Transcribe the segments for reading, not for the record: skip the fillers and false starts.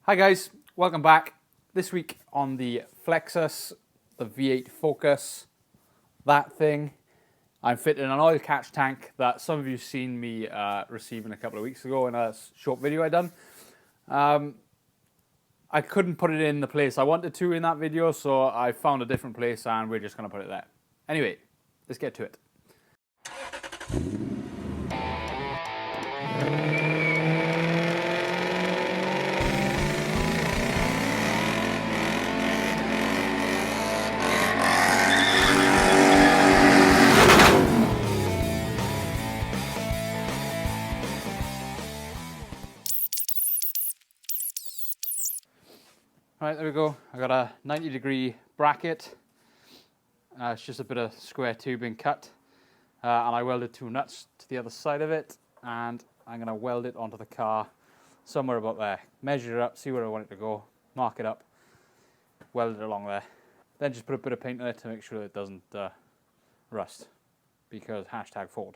Hi guys, welcome back. This week on the Flexus, the V8 Focus, that thing, I'm fitting an oil catch tank that some of you seen me receiving a couple of weeks ago in a short video I done. I couldn't put it in the place I wanted to in that video, so I found a different place and we're just going to put it there. Anyway, let's get to it. Right, there we go. I got a 90-degree bracket. It's just a bit of square tubing cut. And I welded two nuts to the other side of it. And I'm going to weld it onto the car somewhere about there. Measure it up, see where I want it to go, mark it up, weld it along there. Then just put a bit of paint on it to make sure it doesn't rust. Because #Ford.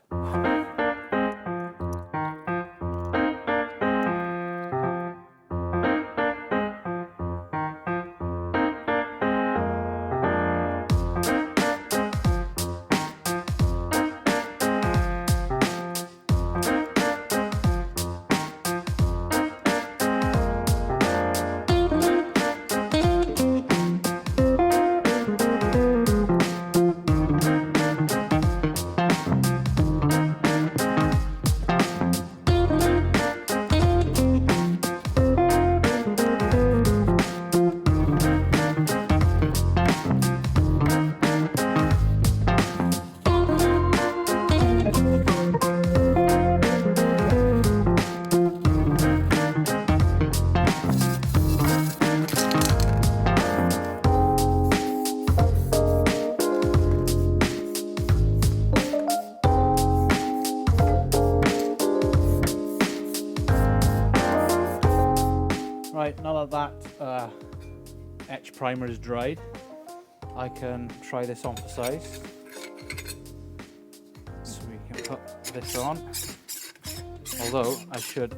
Right, now that etch primer is dried, I can try this on for size. So we can put this on, although I should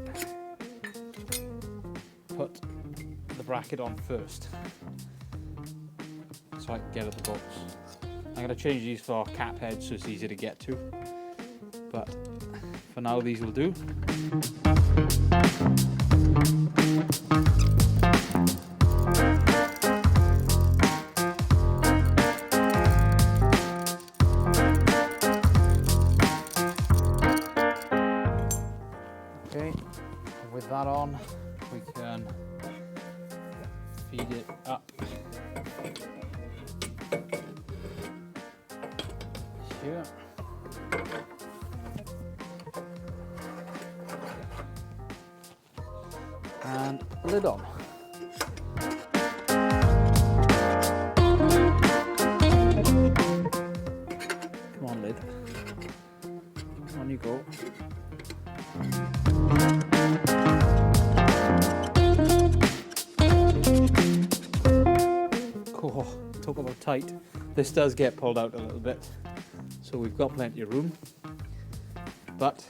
put the bracket on first so I can get at the bolts. I'm going to change these for cap heads so it's easier to get to, but for now these will do. Okay, with that on, we can feed it up here. And lid on. Come on, lid. On you go. Cool. Talk about tight. This does get pulled out a little bit, so we've got plenty of room. But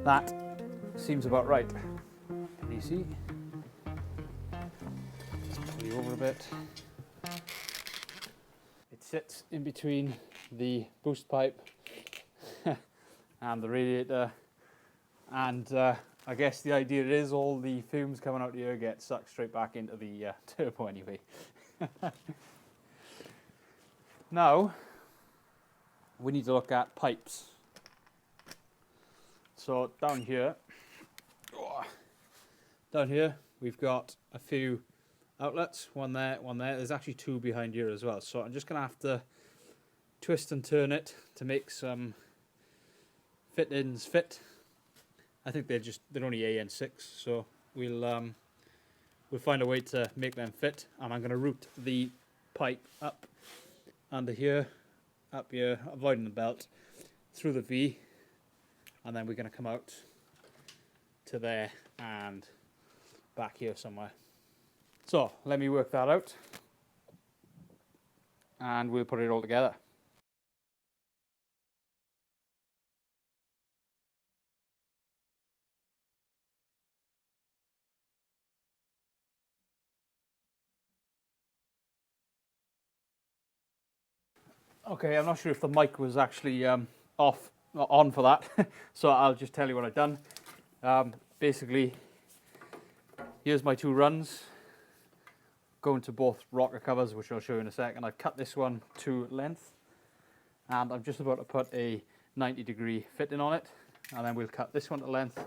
that seems about right. Can you see? Let's pull you over a bit. It sits in between the boost pipe and the radiator, and I guess the idea is all the fumes coming out here get sucked straight back into the turbo anyway. Now we need to look at pipes. So down here we've got a few outlets, one there, one there. There's actually two behind here as well, so I'm just gonna have to twist and turn it to make some fit-ins fit. I think they're only AN6, so we'll find a way to make them fit. And I'm going to route the pipe up under here, up here, avoiding the belt, through the V, and then we're going to come out to there and back here somewhere. So let me work that out, and we'll put it all together. Okay, I'm not sure if the mic was actually on for that, so I'll just tell you what I've done. Basically, here's my 2 runs going to both rocker covers, which I'll show you in a second. I've cut this one to length, and I'm just about to put a 90-degree fitting on it, and then we'll cut this one to length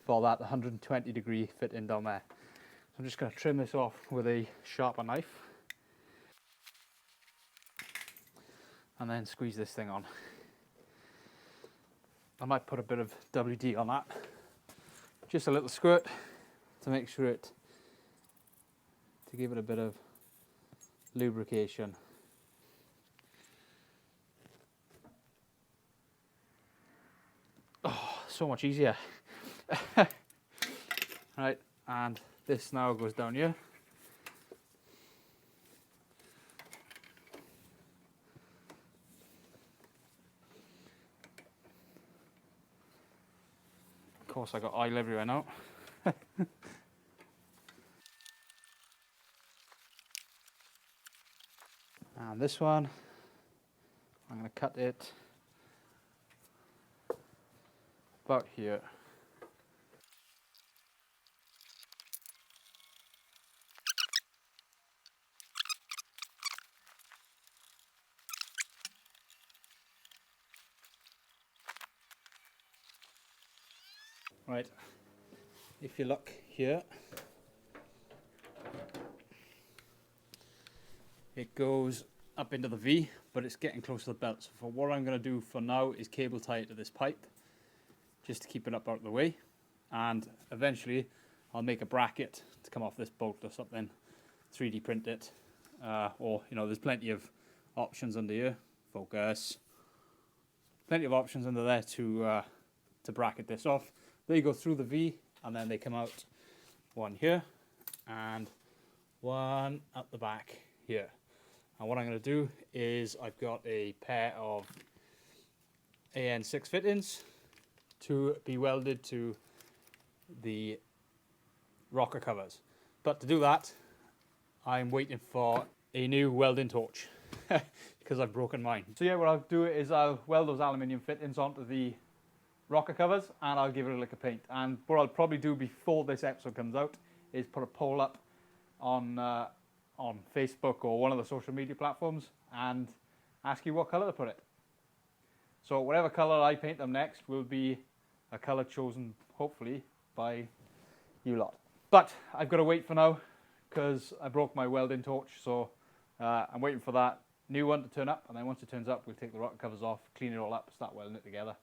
for that 120-degree fitting down there. So I'm just going to trim this off with a sharper knife, and then squeeze this thing on. I might put a bit of WD on that, just a little squirt to make sure to give it a bit of lubrication. Oh, so much easier. Right, and this now goes down here. Of course, I got oil everywhere now. And this one, I'm going to cut it about here. Right, if you look here, it goes up into the V, but it's getting close to the belt. So for what I'm going to do for now is cable tie it to this pipe, just to keep it up out of the way. And eventually I'll make a bracket to come off this bolt or something, 3D print it, or there's plenty of options under here. Focus. Plenty of options under there to bracket this off. They go through the V, and then they come out one here and one at the back here. And what I'm going to do is I've got a pair of AN6 fittings to be welded to the rocker covers. But to do that, I'm waiting for a new welding torch because I've broken mine. So yeah, what I'll do is I'll weld those aluminium fittings onto the rocker covers, and I'll give it a lick of paint. And what I'll probably do before this episode comes out is put a poll up on Facebook or one of the social media platforms and ask you what colour to put it. So whatever colour I paint them next will be a colour chosen, hopefully, by you lot. But I've got to wait for now because I broke my welding torch, so I'm waiting for that new one to turn up, and then once it turns up, we'll take the rocker covers off, clean it all up, start welding it together.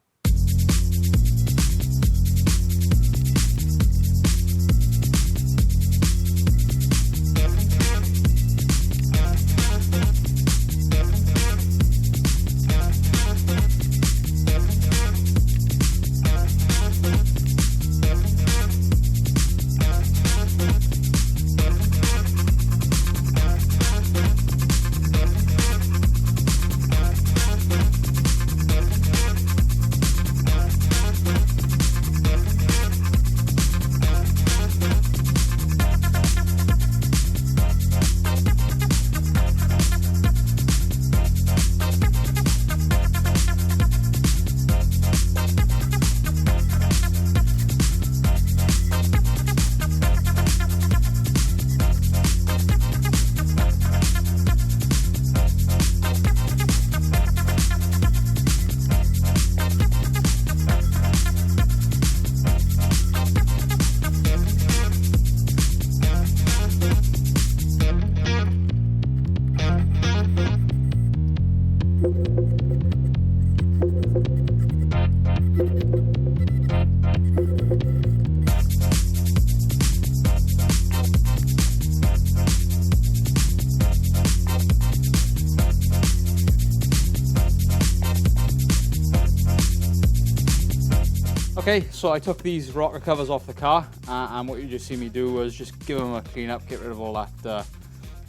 Okay, so I took these rocker covers off the car, and what you just see me do was just give them a clean up, get rid of all that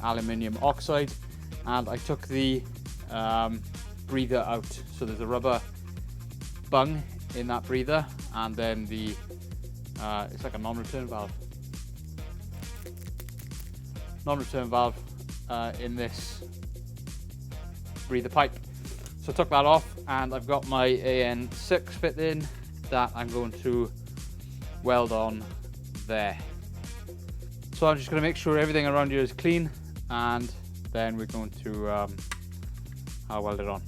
aluminium oxide, and I took the breather out. So there's a rubber bung in that breather, and then the it's like a non-return valve. In this breather pipe. So I took that off, and I've got my AN6 fit in that I'm going to weld on there. So I'm just going to make sure everything around here is clean, and then we're going to weld it on.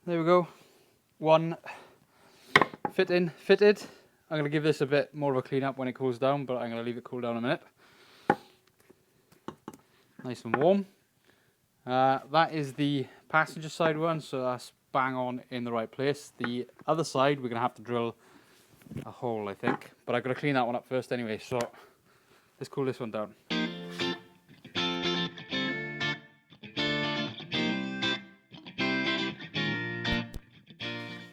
There we go, one fitted. I'm going to give this a bit more of a clean up when it cools down, but I'm going to leave it cool down a minute. Nice and warm. That is the passenger side one, so that's bang on in the right place. The other side we're going to have to drill a hole, I think, but I've got to clean that one up first anyway, so let's cool this one down.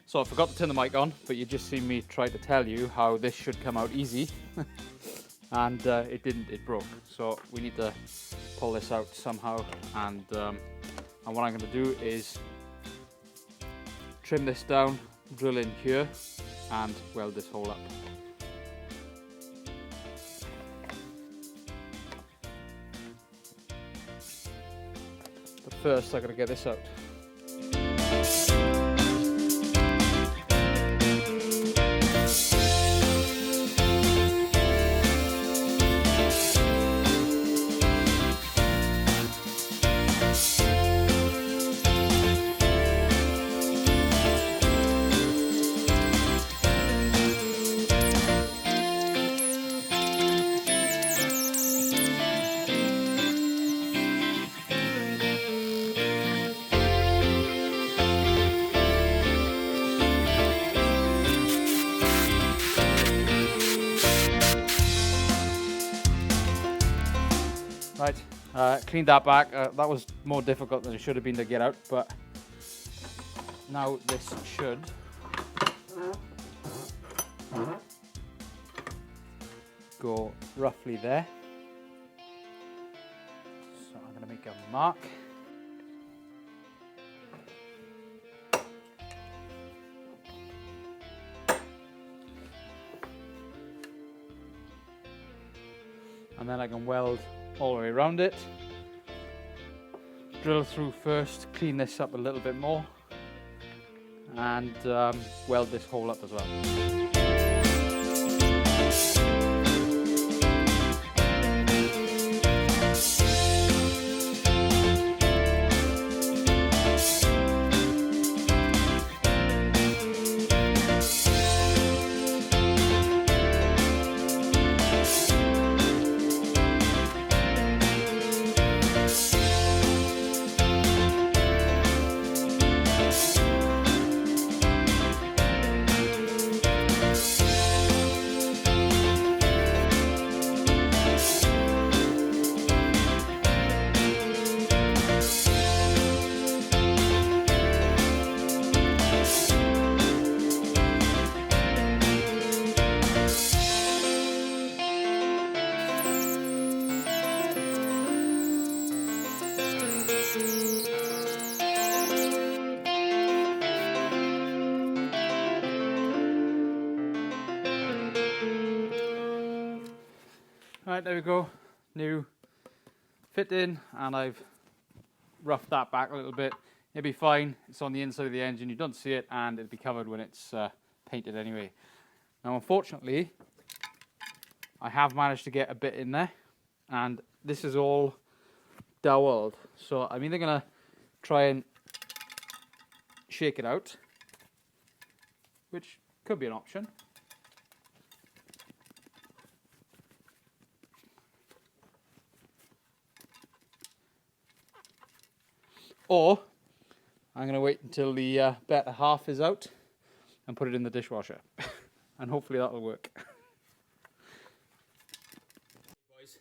So I forgot to turn the mic on, but you just seen me try to tell you how this should come out easy. And it didn't, it broke. So we need to pull this out somehow, and what I'm going to do is trim this down, drill in here, and weld this hole up. But first I've got to get this out. Right, cleaned that back. That was more difficult than it should have been to get out, but now this should go roughly there. So I'm going to make a mark. And then I can weld all the way around it. Drill through first, clean this up a little bit more, and weld this hole up as well. Right, there we go, new fit in, and I've roughed that back a little bit. It'll be fine, it's on the inside of the engine, you don't see it, and it'll be covered when it's painted anyway. Now unfortunately, I have managed to get a bit in there, and this is all doweled, so I'm either going to try and shake it out, which could be an option. Or I'm going to wait until the better half is out and put it in the dishwasher. And hopefully that'll work. Boys,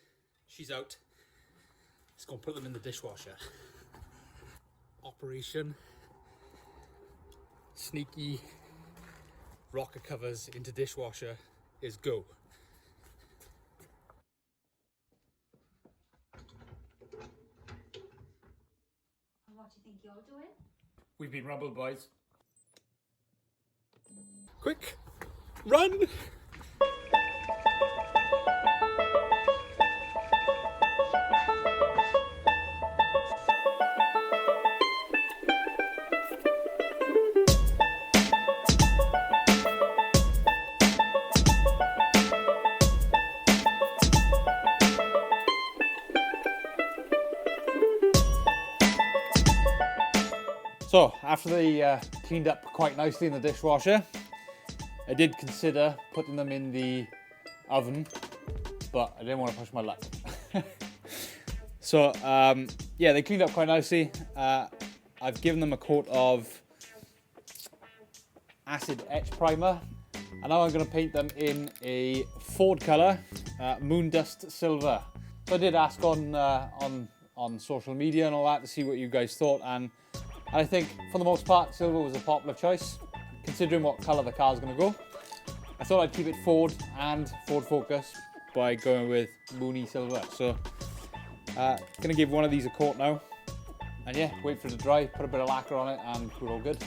she's out. Let's go and put them in the dishwasher. Operation Sneaky rocker covers into dishwasher is go. What do you think you're doing? We've been rumbled, boys. Quick, run! So, after they cleaned up quite nicely in the dishwasher, I did consider putting them in the oven, but I didn't want to push my luck. So, yeah, they cleaned up quite nicely. I've given them a coat of acid etch primer, and now I'm going to paint them in a Ford colour, Moon Dust Silver. So I did ask on social media and all that to see what you guys thought, and I think for the most part silver was a popular choice considering what colour the car's going to go. I thought I'd keep it Ford and Ford Focus by going with Moony Silver. So going to give one of these a coat now, and yeah, wait for it to dry, put a bit of lacquer on it, and we're all good.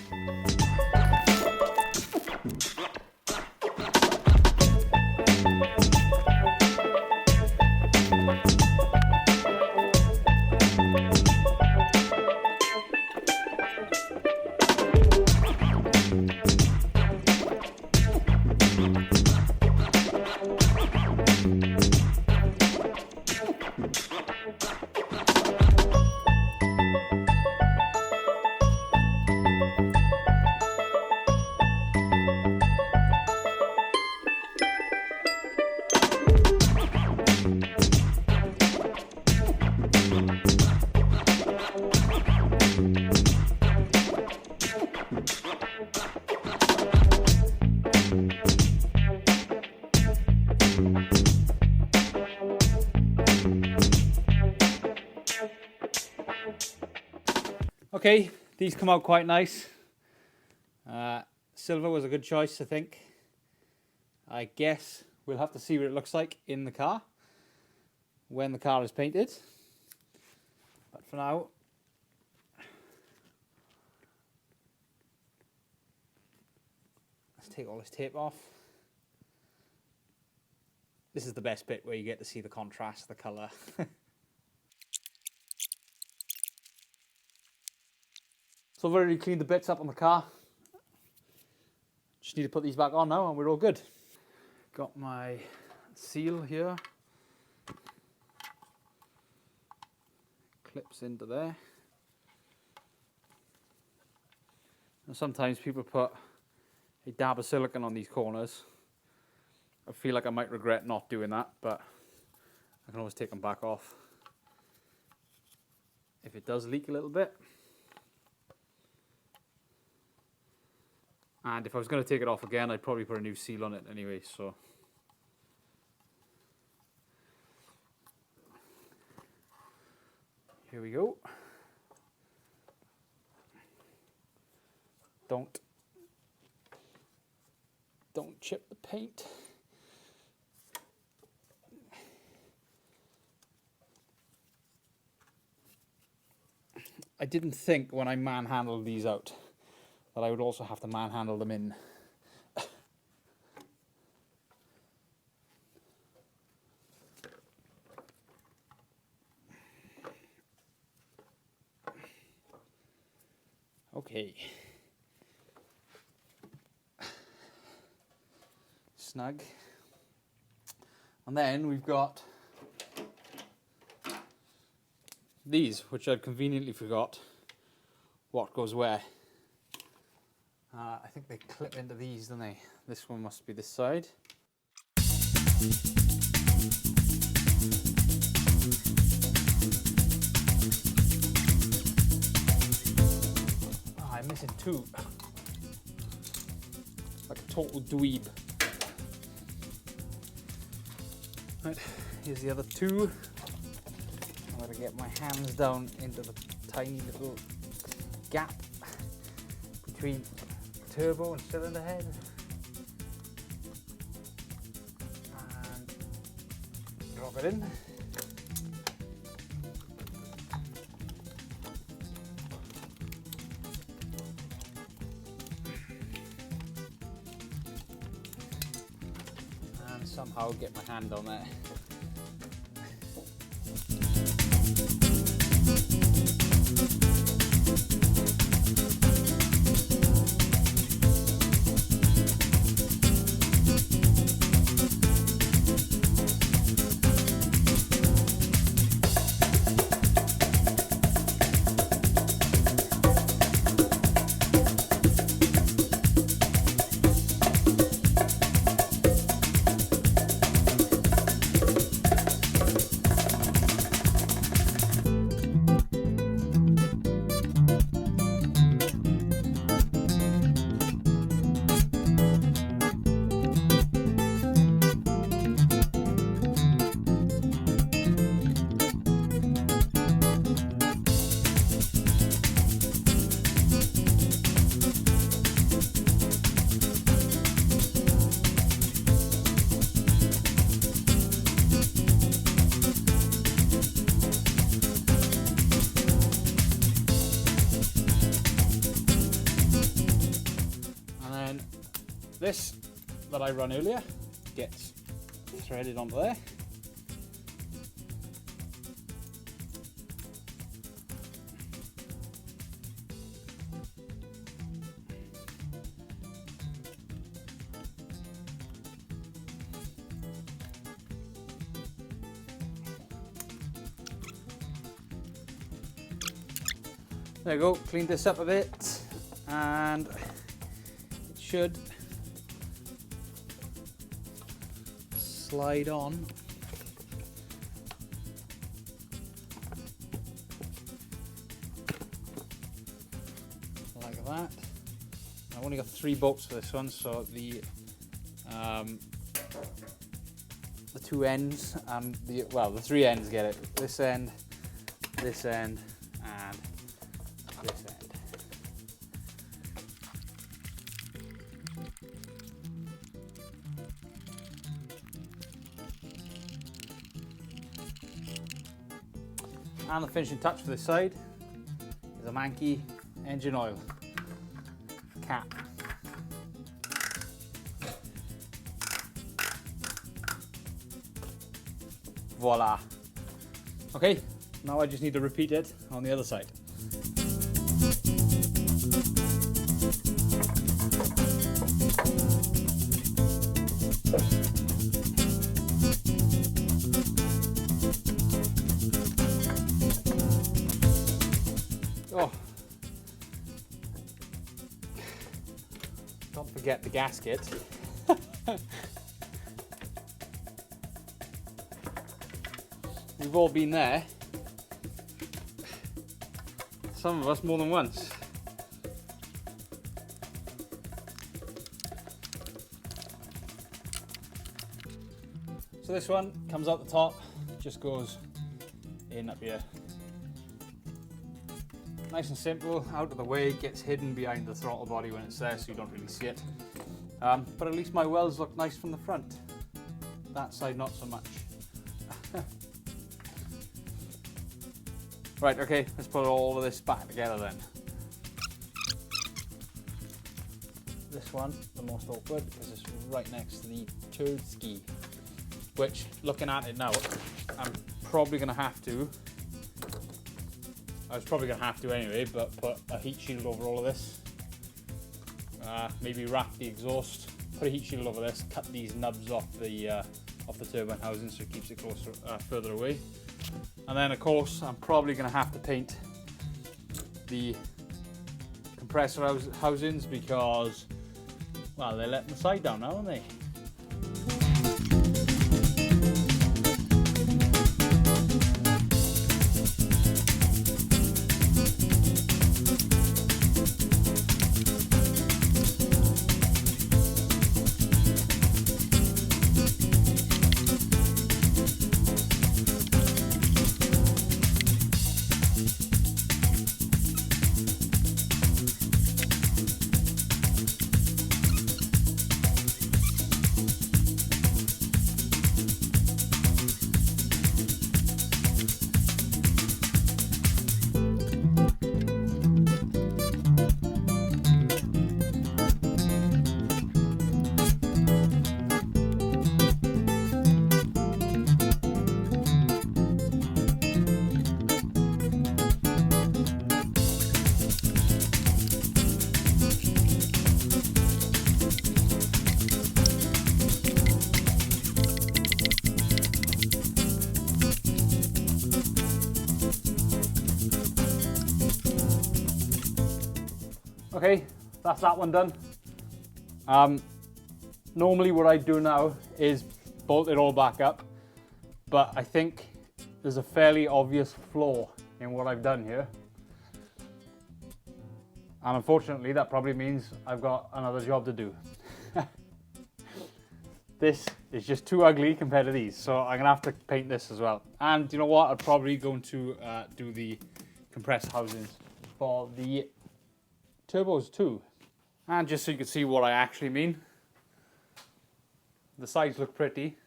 Okay, these come out quite nice. Silver was a good choice, I think. I guess we'll have to see what it looks like in the car when the car is painted. But for now, let's take all this tape off. This is the best bit where you get to see the contrast, the colour. So I've already cleaned the bits up on the car. Just need to put these back on now and we're all good. Got my seal here. Clips into there. And sometimes people put a dab of silicone on these corners. I feel like I might regret not doing that, but I can always take them back off if it does leak a little bit. And if I was going to take it off again, I'd probably put a new seal on it anyway, so. Here we go. Don't chip the paint. I didn't think when I manhandled these out that I would also have to manhandle them in. Okay. Snug. And then we've got these, which I've conveniently forgot what goes where. I think they clip into these, don't they? This one must be this side. missing two. Like a total dweeb. Right, here's the other two. I'm going to get my hands down into the tiny little gap between turbo and cylinder head. And drop it in. And somehow get my hand on there. This that I run earlier gets threaded onto there. There you go, cleaned this up a bit and it should slide on. Like that. I've only got 3 bolts for this one, so the 2 ends and the 3 ends get it. This end, and this end. And the finishing touch for this side is a Manky engine oil cap. Voila. Okay, now I just need to repeat it on the other side. Oh, don't forget the gasket. We've all been there. Some of us more than once. So this one comes out the top, just goes in up here. Nice and simple, out of the way, gets hidden behind the throttle body when it's there so you don't really see it. But at least my welds look nice from the front. That side not so much. Right, okay, let's put all of this back together then. This one, the most awkward, because it's right next to the turd ski, which, looking at it now, I'm probably going to have to, I was probably going to have to anyway, but put a heat shield over all of this. Maybe wrap the exhaust, put a heat shield over this, cut these nubs off the turbine housing so it keeps it closer, further away. And then of course I'm probably going to have to paint the compressor housings because, well, they're letting the side down now, aren't they? Okay, that's that one done. Normally what I do now is bolt it all back up, but I think there's a fairly obvious flaw in what I've done here. And unfortunately, that probably means I've got another job to do. This is just too ugly compared to these, so I'm gonna have to paint this as well. And you know what? I'm probably going to do the compressed housings for the turbos too. And just so you can see what I actually mean, the sides look pretty.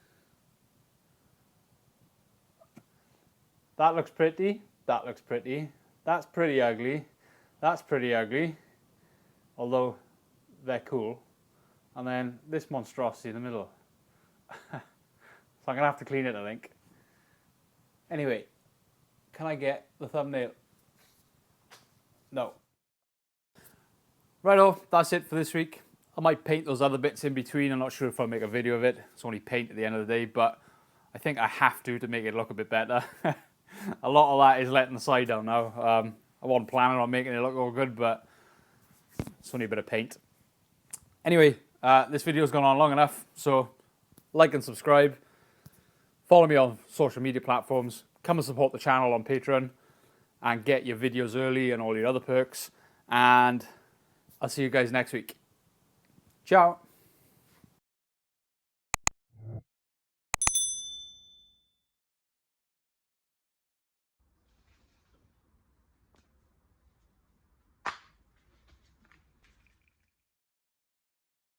That looks pretty. That looks pretty. That's pretty ugly. That's pretty ugly, although they're cool. And then this monstrosity in the middle. So I'm gonna have to clean it, I think. Anyway, can I get the thumbnail? No. Righto, that's it for this week. I might paint those other bits in between. I'm not sure if I'll make a video of it. It's only paint at the end of the day, but I think I have to make it look a bit better. A lot of that is letting the side down now. I wasn't planning on making it look all good, but it's only a bit of paint. Anyway, this video's gone on long enough, so like and subscribe. Follow me on social media platforms. Come and support the channel on Patreon and get your videos early and all your other perks. And I'll see you guys next week. Ciao.